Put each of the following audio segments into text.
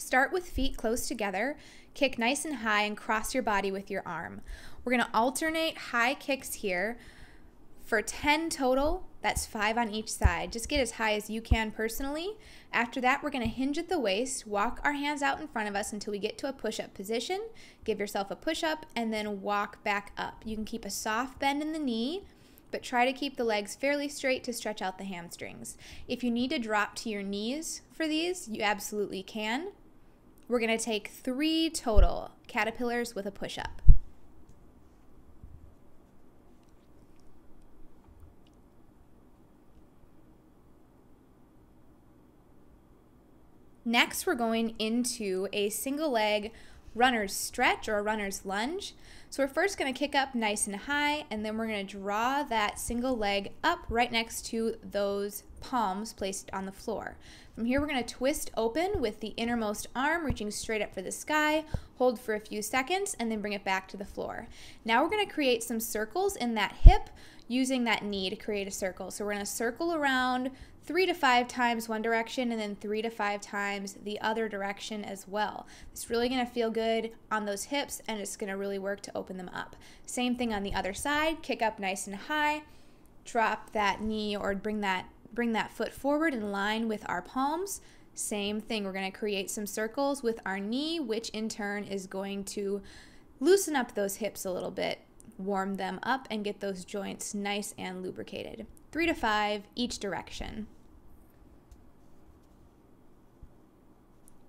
Start with feet close together, kick nice and high, and cross your body with your arm. We're going to alternate high kicks here for 10 total. That's 5 on each side. Just get as high as you can personally. After that, we're going to hinge at the waist, walk our hands out in front of us until we get to a push-up position. Give yourself a push-up and then walk back up. You can keep a soft bend in the knee, but try to keep the legs fairly straight to stretch out the hamstrings. If you need to drop to your knees for these, you absolutely can. We're going to take 3 total caterpillars with a push-up. Next, we're going into a single leg runner's stretch or a runner's lunge. So we're first going to kick up nice and high, and then we're going to draw that single leg up right next to those palms placed on the floor. From here, we're going to twist open with the innermost arm reaching straight up for the sky, hold for a few seconds, and then bring it back to the floor. Now we're going to create some circles in that hip using that knee to create a circle. So we're going to circle around 3 to 5 times one direction and then 3 to 5 times the other direction as well. It's really going to feel good on those hips, and it's going to really work to open them up. Same thing on the other side. Kick up nice and high, drop that knee or bring that foot forward in line with our palms. Same thing, we're going to create some circles with our knee, which in turn is going to loosen up those hips a little bit, warm them up, and get those joints nice and lubricated. 3 to 5 each direction.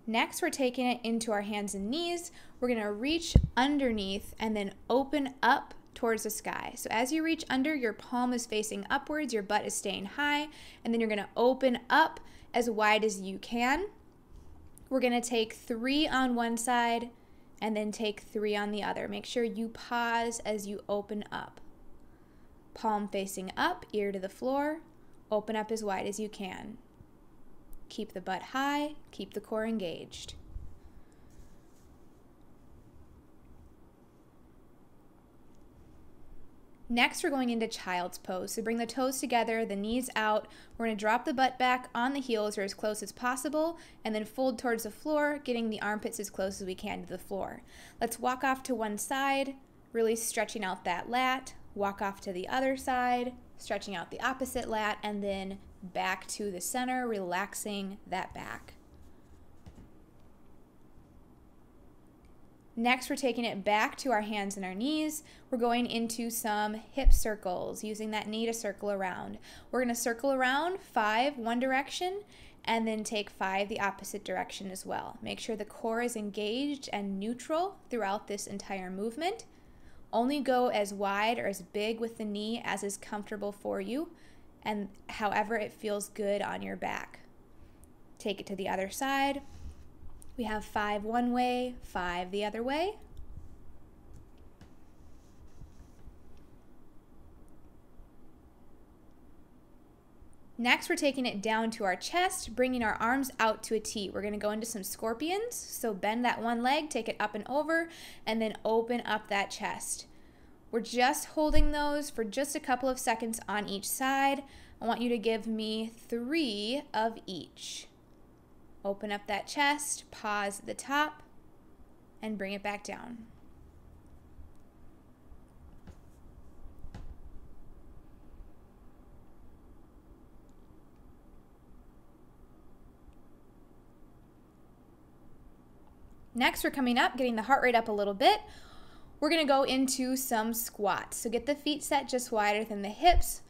Next, we're taking it into our hands and knees. We're going to reach underneath and then open up towards the sky. So as you reach under, your palm is facing upwards, your butt is staying high, and then you're going to open up as wide as you can. We're going to take 3 on one side and then take 3 on the other. Make sure you pause as you open up. Palm facing up, ear to the floor, open up as wide as you can. Keep the butt high, keep the core engaged. Next, we're going into child's pose. So bring the toes together, the knees out. We're going to drop the butt back on the heels or as close as possible, and then fold towards the floor, getting the armpits as close as we can to the floor. Let's walk off to one side, really stretching out that lat. Walk off to the other side, stretching out the opposite lat, and then back to the center, relaxing that back. Next, we're taking it back to our hands and our knees. We're going into some hip circles, using that knee to circle around. We're going to circle around 5 one direction, and then take 5 the opposite direction as well. Make sure the core is engaged and neutral throughout this entire movement. Only go as wide or as big with the knee as is comfortable for you, and however it feels good on your back. Take it to the other side. We have 5 one way, 5 the other way. Next, we're taking it down to our chest, bringing our arms out to a T. We're going to go into some scorpions. So bend that one leg, take it up and over, and then open up that chest. We're just holding those for just a couple of seconds on each side. I want you to give me 3 of each. Open up that chest, pause at the top, and bring it back down. Next, we're coming up, getting the heart rate up a little bit. We're going to go into some squats. So get the feet set just wider than the hips,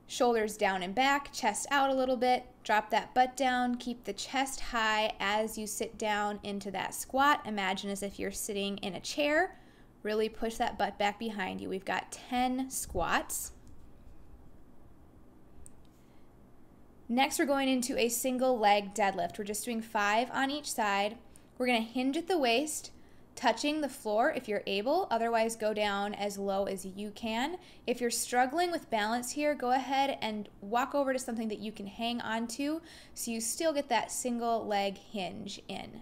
shoulders down and back, chest out a little bit, drop that butt down, keep the chest high as you sit down into that squat. Imagine as if you're sitting in a chair. Really push that butt back behind you. We've got 10 squats. Next, we're going into a single leg deadlift. We're just doing 5 on each side. We're going to hinge at the waist, touching the floor if you're able. Otherwise, go down as low as you can. If you're struggling with balance here, go ahead and walk over to something that you can hang onto so you still get that single leg hinge in.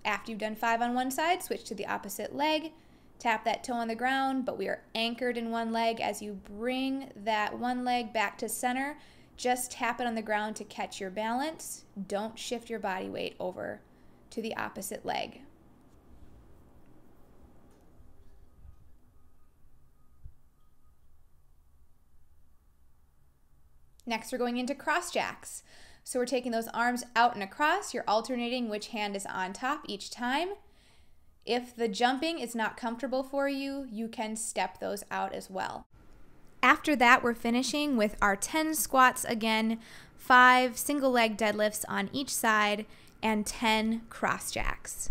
After you've done 5 on one side, switch to the opposite leg. Tap that toe on the ground, but we are anchored in one leg. As you bring that one leg back to center, Just tap it on the ground to catch your balance. Don't shift your body weight over to the opposite leg. Next, we're going into cross jacks. So we're taking those arms out and across. You're alternating which hand is on top each time. If the jumping is not comfortable for you, you can step those out as well. After that, we're finishing with our 10 squats again, 5 single leg deadlifts on each side, and 10 cross jacks.